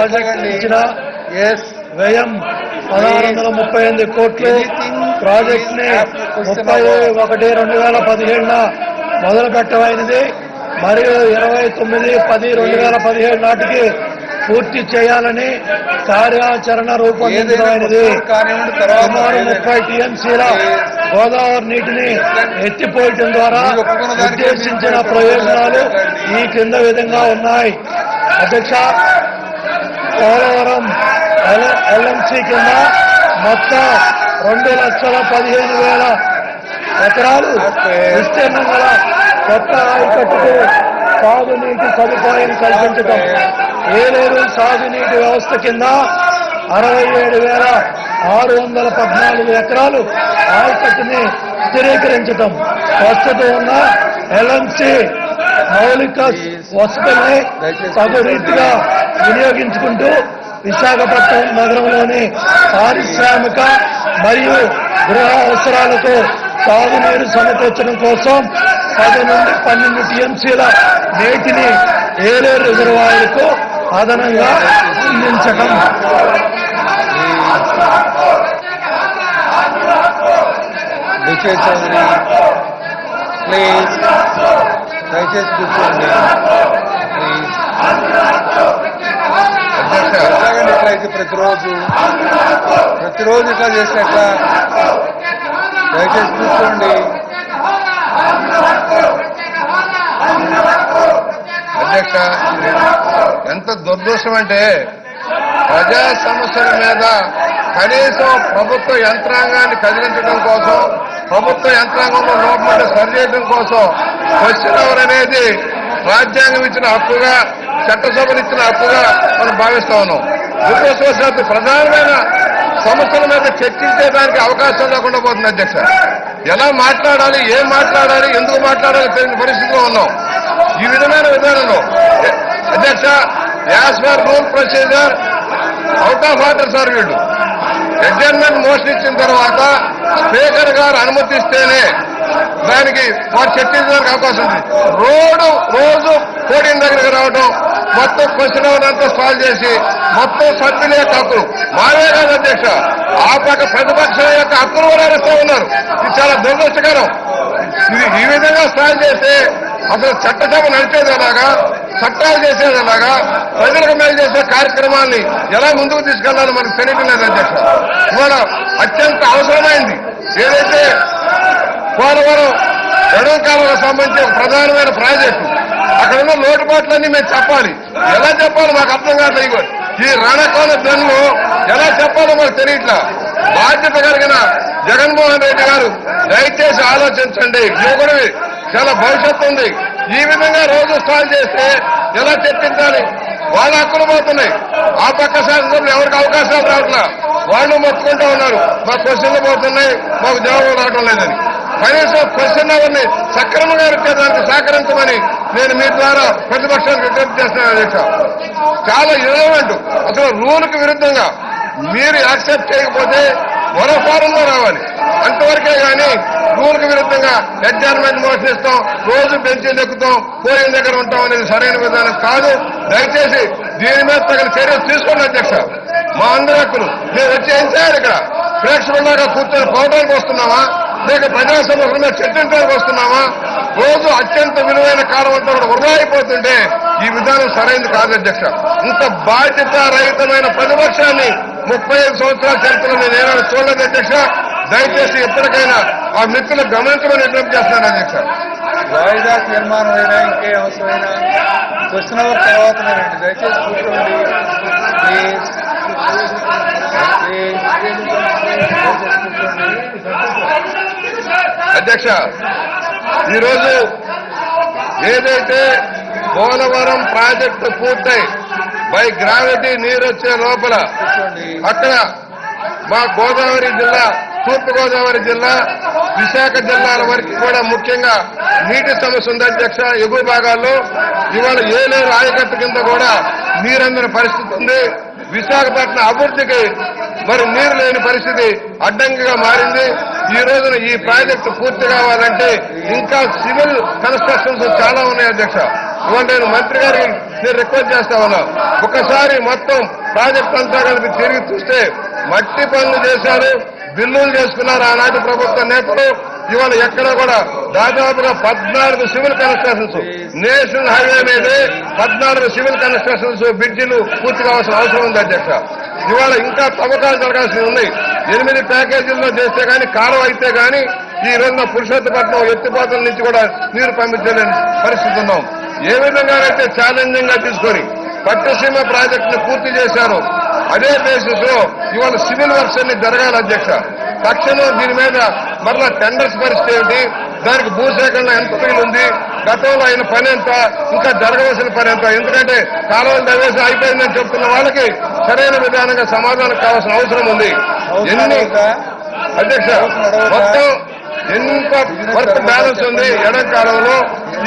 Project ఇచ్చిన వ్యయం 1638 కోట్లు. ప్రాజెక్ట్ ని 31/2017 మొదలు పెట్టమైనది మరియు 29/10/2017 నాటికి పూర్తి చేయాలని కార్యాచరణ రూపొందించమైనది. సుమారు 30 టీఎంసీల గోదావరి నీటిని ఎత్తిపోయటం ద్వారా ఉద్దేశించిన ప్రయోజనాలు ఈ కింద విధంగా ఉన్నాయి. అధ్యక్ష, పోలవరం ఎల్ఎంసీ కింద మొత్తం 2,15,000 ఎకరాలు విస్తీర్ణం గల కొత్త ఆయకట్టుకు సాగునీటి సదుపాయం కల్పించడం, ఏలేరు సాగునీటి వ్యవస్థ కింద 67,614 ఎకరాలు ఆయకట్టుని స్థిరీకరించడం, ప్రస్తుతం ఉన్న ఎల్ఎంసీ మౌలిక వసతుల్ని తగు రీతిగా వినియోగించుకుంటూ విశాఖపట్నం నగరంలోని పారిశ్రామిక మరియు గృహ అవసరాలకు సాగునీరు సమకూర్చడం కోసం 10 నుండి 12 టీఎంసీల నీటిని ఏలేరు రిజర్వాయర్కు అదనంగా అందించడం. దయచేసి కూర్చోండి ఇట్లయితే ప్రతిరోజు ఇట్లా చేసినట్ల దయచేసి కూర్చోండి. అధ్యక్ష, ఎంత దురదృష్టం అంటే ప్రజా సమస్యల మీద కనీసం ప్రభుత్వ యంత్రాంగాన్ని కదిలించడం కోసం, ప్రభుత్వ యంత్రాంగంలో లోపల సరిచేయడం కోసం క్వశ్చన్ అవర్ అనేది రాజ్యాంగం ఇచ్చిన హక్కుగా, చట్టసభలు ఇచ్చిన హక్కుగా మనం భావిస్తా ఉన్నాం. దురదృష్టవశాత్తు ప్రధానమైన సమస్యల మీద చర్చించేదానికి అవకాశం లేకుండా పోతుంది. అధ్యక్ష, ఎలా మాట్లాడాలి, ఏం మాట్లాడాలి, ఎందుకు మాట్లాడాలి తెలియని పరిస్థితిలో ఉన్నాం. ఈ విధమైన విధానంలో అధ్యక్ష, as per rule procedure out of order sir వీళ్ళు అడ్జర్న్మెంట్ మోషన్ ఇచ్చిన తర్వాత స్పీకర్ గారు అనుమతిస్తేనే దానికి వారు చర్చించడానికి అవకాశం ఉంది. రోజు పోడియం దగ్గరికి రావడం, మొత్తం క్వశ్చన్ అవర్ అంతా సాల్వ్ చేసి మొత్తం సభ్యుల యొక్క హక్కులు మావే కాదు అధ్యక్ష, ఆ పక్క ప్రతిపక్షం యొక్క హక్కులు కూడా ఇస్తూ ఉన్నారు. ఇది చాలా దురదృష్టకరం. ఇది ఈ విధంగా సాల్వ్ చేస్తే అసలు చట్టసభ నడిచేదేలాగా, చట్టాలు చేసేదేలాగా, ప్రజలకు మేలు చేసే కార్యక్రమాల్ని ఎలా ముందుకు తీసుకెళ్లాలో మనకు తెలియటం లేదు అధ్యక్ష. ఇవాళ అత్యంత అవసరమైంది ఏదైతే పోలవరం గడువు కాలంలో సంబంధించి ఒక ప్రధానమైన ప్రాజెక్టు, అక్కడ ఉన్న లోటుపాట్లన్నీ మేము చెప్పాలి. ఎలా చెప్పాలో మాకు అర్థం కావట్లేదు. ఈ రణకోల ధరలు ఎలా చెప్పాలో మాకు తెలియట్లా. బాధ్యత కలిగిన జగన్మోహన్ రెడ్డి గారు దయచేసి ఆలోచించండి. యువకుడివి, చాలా భవిష్యత్తు ఉంది. ఈ విధంగా రోజు స్టాల్ చేస్తే ఎలా చర్చించాలి? వాళ్ళ హక్కులు పోతున్నాయి. ఆ పక్క శాసనసభ్యులు ఎవరికి అవకాశాలు రావట్లా, వాళ్ళు మొత్తుకుంటూ ఉన్నారు మా క్వశ్చన్లు పోతున్నాయి, మాకు జవాబులు రావడం లేదని. కనీసం క్వశ్చన్ అవర్ని సక్రమంగా ఇచ్చేదానికి సహకరించమని నేను మీ ద్వారా ప్రతిపక్షానికి విజ్ఞప్తి చేస్తున్నాను అధ్యక్ష. చాలా ఇరవెంట్, అసలు రూల్కి విరుద్ధంగా మీరు యాక్సెప్ట్ చేయకపోతే మరో ఫారంలో రావాలి. అంతవరకే కానీ రూల్కి విరుద్ధంగా అడ్జర్న్మెంట్ మోషన్ ఇస్తాం, రోజు బెంచీలు ఎక్కుతాం, పోయిన దగ్గర ఉంటాం అనేది సరైన విధానం కాదు. దయచేసి దీని మీద తగిన చర్యలు తీసుకోండి అధ్యక్ష. మా అందరి హక్కులు మేము వచ్చి ఏం చేయాలి? ఇక్కడ ప్రేక్షకుల్లాగా కూర్చొని పోవడానికి వస్తున్నామా, లేక ప్రజా సమస్యల మీద చర్చించడానికి వస్తున్నామా? రోజు అత్యంత విలువైన కాలం అంతా కూడా వృధా అయిపోతుంటే ఈ విధానం సరైనది కాదు అధ్యక్ష. ఇంత బాధ్యత రహితమైన ప్రతిపక్షాన్ని 35 సంవత్సరాల చరిత్రలో నేను ఏనాడు చూడలేదు అధ్యక్ష. దయచేసి ఎప్పటికైనా ఆ మిత్రులు గమనించమని విజ్ఞప్తి చేస్తున్నాను అధ్యక్ష. వాయిదా తీర్మానం అయినా ఇంకే అవసరమైనా క్వశ్చన్ అవర్ తర్వాతనేనండి. దయచేసి కూర్చోండి ప్లీజ్. అధ్యక్ష, ఈరోజు ఏదైతే పోలవరం ప్రాజెక్టు పూర్తయి బై గ్రావిటీ నీరు వచ్చే లోపల అక్కడ మా గోదావరి జిల్లా, తూర్పు గోదావరి జిల్లా, విశాఖ జిల్లాల వరకు కూడా ముఖ్యంగా నీటి సమస్య ఉంది అధ్యక్ష. ఎగువ భాగాల్లో ఇవాళ ఏలేరు ఆయకట్టు కింద కూడా నీరందని పరిస్థితి ఉంది. విశాఖపట్నం అభివృద్ధికి మరి నీరు లేని పరిస్థితి అడ్డంకిగా మారింది. ఈ రోజున ఈ ప్రాజెక్టు పూర్తి కావాలంటే ఇంకా సివిల్ కన్స్ట్రక్షన్స్ చాలా ఉన్నాయి అధ్యక్ష. ఇవాళ నేను మంత్రి గారికి నేను రిక్వెస్ట్ చేస్తా ఉన్నా. ఒకసారి మొత్తం ప్రాజెక్ట్ అంతా కలిపి తిరిగి చూస్తే మట్టి పనులు చేశారు, బిల్లులు చేసుకున్నారు ఆనాటి ప్రభుత్వ నేతలు. ఇవాళ ఎక్కడ కూడా దాదాపుగా 14 సివిల్ కన్స్ట్రక్షన్స్, నేషనల్ హైవే మీదే 14 సివిల్ కన్స్ట్రక్షన్స్, బ్రిడ్జిలు పూర్తి కావాల్సిన అవసరం ఉంది అధ్యక్ష. ఇవాళ ఇంకా తవ్వకాలు జరగాల్సి ఉన్నాయి. 8 ప్యాకేజీల్లో చేస్తే కానీ, కాలువ అయితే కానీ ఈ రోజున పురుషోత్తపట్నం ఎత్తిపోతల నుంచి కూడా నీరు పంపించలేని పరిస్థితి ఉన్నాం. ఏ విధంగానైతే ఛాలెంజింగ్ గా తీసుకొని పట్టసీమ ప్రాజెక్టును పూర్తి చేశారు, అదే బేసిస్ లో ఇవాళ సివిల్ వర్క్స్ అన్ని జరగాలి అధ్యక్ష. తక్షణం దీని మీద మరలా టెండర్స్ పరిస్థితి ఏంటి, దానికి భూసేకరణ ఎంత ఉంది, గతంలో అయిన పని ఎంత, ఇంకా జరగవలసిన పని ఎంత. ఎందుకంటే కాలువలు దవేసి అయిపోయిందని చెప్తున్న వాళ్ళకి సరైన విధానంగా సమాధానం కావాల్సిన అవసరం ఉంది. ఎన్ని అధ్యక్ష మొత్తం ఎంత వర్క్ బ్యాలెన్స్ ఉంది ఎడం కాలంలో,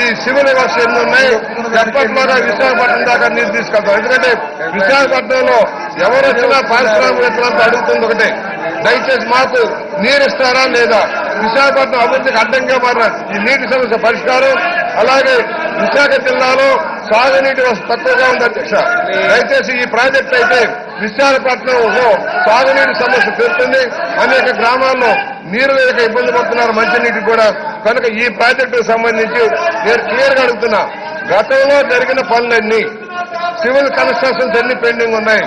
ఈ సివిల్ వర్క్స్ ఎన్ని ఉన్నాయి, ఎప్పట్లోగా విశాఖపట్నం దాకా నీరు తీసుకెళ్తాం. ఎందుకంటే విశాఖపట్నంలో ఎవరు వచ్చినా పారిశ్రామికవేత్తలంతా అడుగుతుంది ఒకటే, దయచేసి మాకు నీరు ఇస్తారా లేదా, విశాఖపట్నం అభివృద్ధికి అడ్డంగా మారిన ఈ నీటి సమస్య పరిష్కారం. అలాగే విశాఖ జిల్లాలో సాగునీటి వసతి తక్కువగా ఉంది అధ్యక్ష. దయచేసి ఈ ప్రాజెక్ట్ అయితే విశాఖపట్నంలో సాగునీటి సమస్య తీరుతుంది. అనేక గ్రామాల్లో నీరు లేక ఇబ్బంది పడుతున్నారు, మంచినీటికి కూడా. కనుక ఈ ప్రాజెక్టుకు సంబంధించి నేను క్లియర్ గా అడుగుతున్నా, గతంలో జరిగిన పనులన్నీ, సివిల్ కన్స్ట్రక్షన్స్ ఎన్ని పెండింగ్ ఉన్నాయి,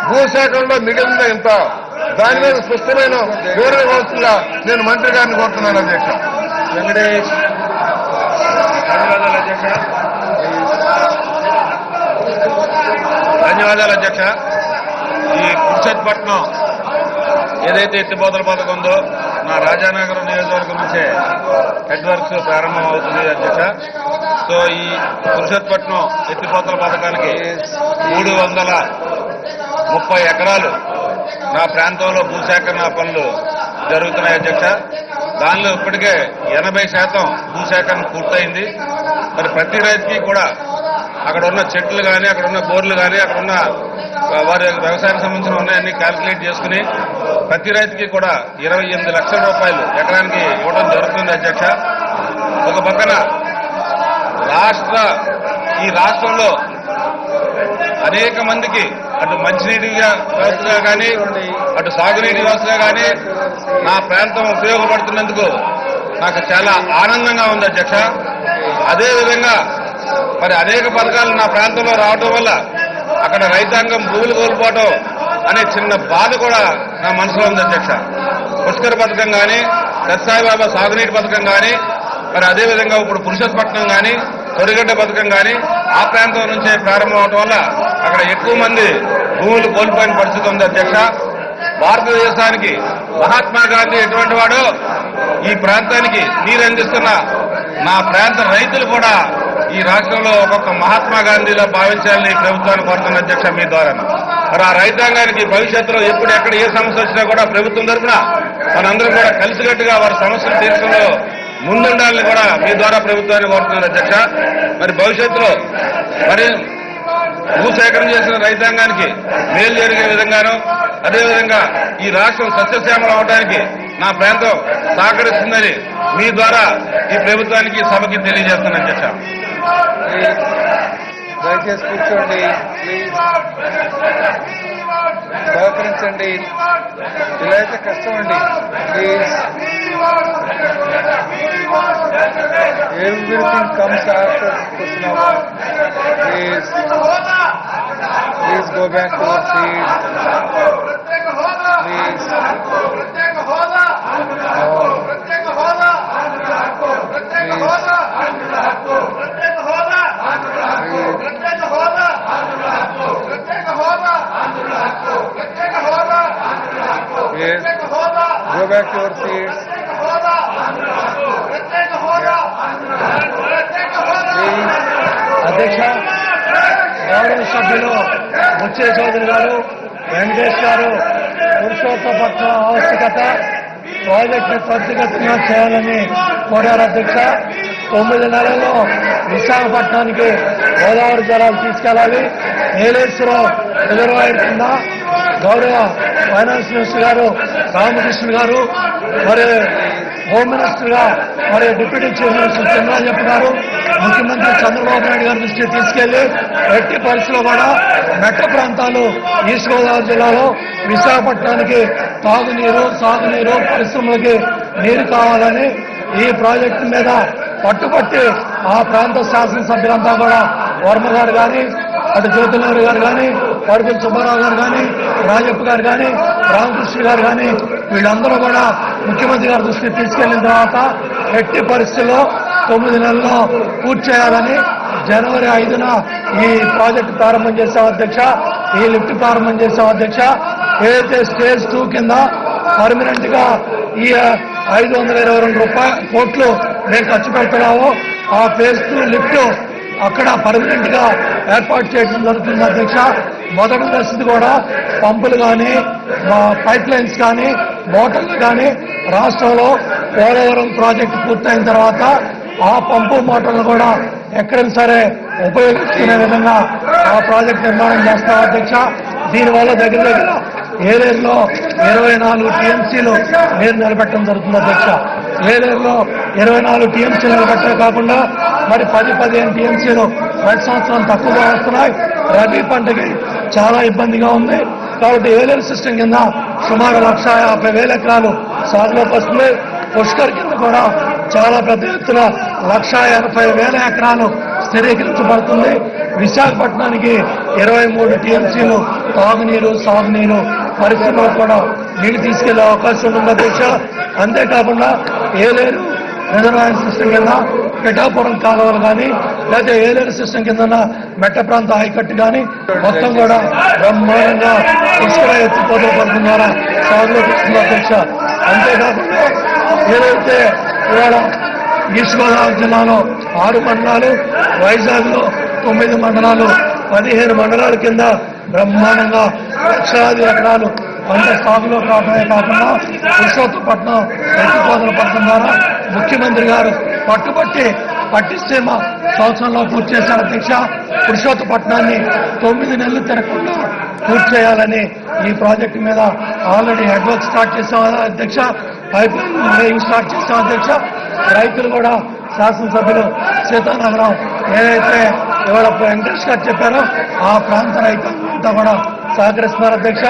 భూసేకరణలో మిగిలిన ఎంత, దాని మీద స్పష్టమైన వివరణ ఇవ్వాల్సిందిగా నేను మంత్రి గారిని కోరుతున్నాను అధ్యక్ష. వెంకటేష్. ధన్యవాదాలు అధ్యక్ష. ఈ పురుషోత్తపట్నం ఏదైతే ఎత్తిపోతల పథకం ఉందో, నా రాజానగరం నియోజకవర్గం నుంచే హెడ్ వర్క్స్ ప్రారంభం అవుతుంది అధ్యక్ష. సో ఈ పురుషోత్తపట్నం ఎత్తిపోతల పథకానికి 330 ఎకరాలు నా ప్రాంతంలో భూసేకరణ పనులు జరుగుతున్నాయి అధ్యక్ష. దానిలో ఇప్పటికే 80% భూసేకరణ పూర్తయింది. మరి ప్రతి రైతుకి కూడా అక్కడ ఉన్న చెట్లు కానీ, అక్కడ ఉన్న బోర్లు కానీ, అక్కడ ఉన్న వారి వ్యవసాయానికి సంబంధించిన ఉన్నాయన్నీ క్యాల్కులేట్ చేసుకుని ప్రతి రైతుకి కూడా 28 లక్షల రూపాయలు ఎకరానికి ఇవ్వడం జరుగుతుంది అధ్యక్ష. ఒక పక్కన ఈ రాష్ట్రంలో అనేక మందికి అటు మంచినీటి వ్యవస్థగా కానీ, అటు సాగునీటి వ్యవస్థగా కానీ నా ప్రాంతం ఉపయోగపడుతున్నందుకు నాకు చాలా ఆనందంగా ఉంది అధ్యక్ష. అదేవిధంగా మరి అనేక పథకాలు నా ప్రాంతంలో రావడం వల్ల అక్కడ రైతాంగం భూములు కోల్పోవడం అనే చిన్న బాధ కూడా నా మనసులో ఉంది అధ్యక్ష. పుష్కర పథకం కానీ, సత్సాయిబాబా సాగునీటి పథకం కానీ, మరి అదేవిధంగా ఇప్పుడు పురుషోత్తపట్నం కానీ, తొరిగడ్డ పథకం కానీ ఆ ప్రాంతం నుంచే ప్రారంభం అవడం వల్ల అక్కడ ఎక్కువ మంది భూములు కోల్పోయిన పరిస్థితి ఉంది అధ్యక్ష. భారతదేశానికి మహాత్మా గాంధీ ఎటువంటి వాడో ఈ ప్రాంతానికి నీరు అందిస్తున్న నా ప్రాంత రైతులు కూడా ఈ రాష్ట్రంలో ఒక్కొక్క మహాత్మా గాంధీలో భావించాలని ప్రభుత్వాన్ని కోరుతున్న అధ్యక్ష మీ ద్వారా. మరి ఆ రైతాంగానికి భవిష్యత్తులో ఎప్పుడు ఎక్కడ ఏ సమస్య వచ్చినా కూడా ప్రభుత్వం తరఫున మనందరం కూడా కలిసికట్టుగా వారి సమస్యలు తీర్చడంలో ముందుండాలని కూడా మీ ద్వారా ప్రభుత్వాన్ని కోరుతున్నారు అధ్యక్ష. మరి భవిష్యత్తులో మరి భూసేకరణ చేసిన రైతాంగానికి మేలు జరిగే విధంగానూ, అదేవిధంగా ఈ రాష్ట్రం సస్యశ్యామలం అవడానికి నా ప్రాంతం సహకరిస్తుందని మీ ద్వారా ఈ ప్రభుత్వానికి సభకి తెలియజేస్తున్నాను అధ్యక్ష. దయచేసి కూర్చోండి ప్లీజ్, సహకరించండి. ఇలా అయితే కష్టం అండి. Please, everything comes after question hour. Please go back to your seat. Please go back to your seats. అధ్యక్ష, గౌరవ సభ్యులు బుచ్చే చౌదరి గారు, వెంకటేష్ గారు పురుషోత్తపట్నం ఆవశ్యకత ప్రాజెక్టు త్వరితగతిన చేయాలని కోరారు అధ్యక్ష. 9 నెలల్లో విశాఖపట్నానికి గోదావరి జలాలు తీసుకెళ్లాలి. నీలేశ్వరం రిజర్వాయర్ కింద గౌరవ ఫైనాన్స్ మినిస్టర్ గారు రామకృష్ణ గారు మరి హోమ్ మినిస్టర్ గా మరి డిప్యూటీ చీఫ్ మినిస్టర్ చంద్రబాబు గారు ముఖ్యమంత్రి చంద్రబాబు నాయుడు గారి దృష్టికి తీసుకెళ్లి ఎట్టి పరిస్థితుల్లో కూడా మెట్ట ప్రాంతాలు ఈస్ట్ గోదావరి జిల్లాలో విశాఖపట్నానికి తాగునీరు సాగునీరు పరిశ్రమలకి నీరు కావాలని ఈ ప్రాజెక్టు మీద పట్టుబట్టి ఆ ప్రాంత శాసనసభ్యులంతా కూడా వర్మ గారు కానీ అటు జ్యోతినగర్ గారు కానీ పడుకుల సుబ్బారావు గారు కానీ రాజప్ప గారు కానీ రామకృష్ణ గారు కానీ వీళ్ళందరూ కూడా ముఖ్యమంత్రి గారి దృష్టికి తీసుకెళ్లిన తర్వాత ఎట్టి పరిస్థితుల్లో 9 నెలల్లో పూర్తి చేయాలని జనవరి 5న ఈ ప్రాజెక్టు ప్రారంభం చేశాం అధ్యక్ష. ఈ లిఫ్ట్ ప్రారంభం చేశాం అధ్యక్ష. ఏదైతే స్టేజ్ 2 కింద పర్మనెంట్ గా ఈ 522 కోట్లు మేము ఖర్చు పెడుతున్నామో ఆ ఫేజ్ 2 లిఫ్ట్ అక్కడ పర్మనెంట్ గా ఏర్పాటు చేయడం జరుగుతుంది అధ్యక్ష. మొదటి దశది కూడా పంపులు కానీ పైప్ లైన్స్ కానీ మోటార్లు కానీ రాష్ట్రంలో పోలవరం ప్రాజెక్టు పూర్తయిన తర్వాత ఆ పంపు మోటార్లు కూడా ఎక్కడైనా సరే ఉపయోగించుకునే విధంగా ఆ ప్రాజెక్టు నిర్మాణం చేస్తాం అధ్యక్ష. దీనివల్ల దగ్గర దగ్గర ఏలేరులో 24 టీఎంసీలు నీరు నిలబెట్టడం జరుగుతుంది అధ్యక్ష. ఏలేరులో 24 టీఎంసీలు నిలబెట్టడం కాకుండా మరి 10-15 టీఎంసీలు ప్రతి సంవత్సరం తక్కువగా వస్తున్నాయి. రబీ పంటకి చాలా ఇబ్బందిగా ఉంది కాబట్టి ఏలేరు సిస్టమ్ కింద సుమారు 150,000 ఎకరాలు సాగులోకి వస్తుంది. పుష్కర్ కింద కూడా చాలా పెద్ద ఎత్తున 180,000 ఎకరాలు స్థిరీకరించబడుతుంది. విశాఖపట్నానికి 23 టీఎంసీలు తాగునీరు సాగునీరు పరిశ్రమలు కూడా నీళ్లు తీసుకెళ్లే అవకాశం ఉంది అధ్యక్ష. అంతేకాకుండా ఏలేరు రిజర్వాయర్ సిస్టమ్ కింద పిఠాపురం కాలువలు కానీ లేదా ఏలేరు సిస్టమ్ కింద మెట్ట ప్రాంత ఆయకట్టు కానీ మొత్తం కూడా బ్రహ్మాండంగా పుష్కర ఎత్తిపోతల పథకం ద్వారా సాగులోకి వస్తుంది అధ్యక్ష. అంతేకాకుండా ఏదైతే ఇవాళ ఈస్ట్ గోదావరి జిల్లాలో 6 మండలాలు, వైజాగ్ లో 9 మండలాలు, 15 మండలాల కింద బ్రహ్మాండంగా లక్షలాది ఎకరాలు పంట సాగులో రావడమే కాకుండా పురుషోత్తపట్నం ఎత్తిపోతల పథకం ద్వారా ముఖ్యమంత్రి గారు పట్టుబట్టి పట్టిసీమ సంవత్సరంలో పూర్తి చేశారు అధ్యక్ష. పురుషోత్తపట్నాన్ని 9 నెలలు తిరగకుండా పూర్తి చేయాలని ఈ ప్రాజెక్టు మీద ఆల్రెడీ హెడ్ వర్క్ స్టార్ట్ చేశాం అధ్యక్ష. పైప్ లైన్ స్టార్ట్ చేశాం అధ్యక్ష. రైతులు కూడా శాసనసభ్యులు సీతానగరం ఏదైతే ఇవాళ వెంకటేష్ గారు చెప్పారో ఆ ప్రాంత రైతులంతా కూడా సహకరిస్తున్నారు అధ్యక్ష.